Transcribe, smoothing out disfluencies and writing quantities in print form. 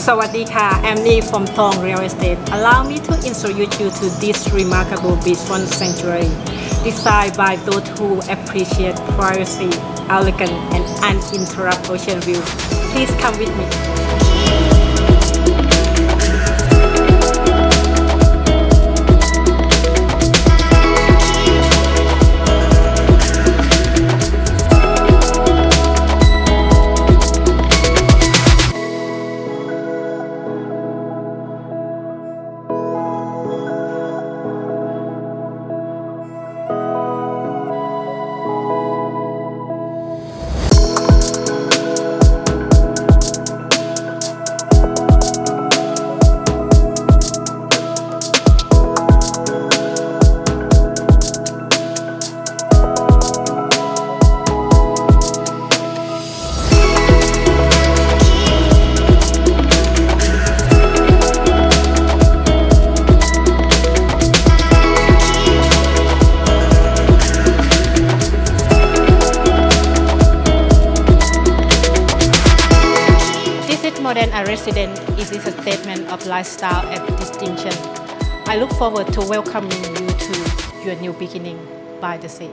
Sawadika, I'm Nee from Thong Real Estate. Allow me to introduce you to this remarkable beachfront sanctuary, designed by those who appreciate privacy, elegance, and uninterrupted ocean view. Please come with me. More than a resident, it is a statement of lifestyle and distinction. I look forward to welcoming you to your new beginning by the sea.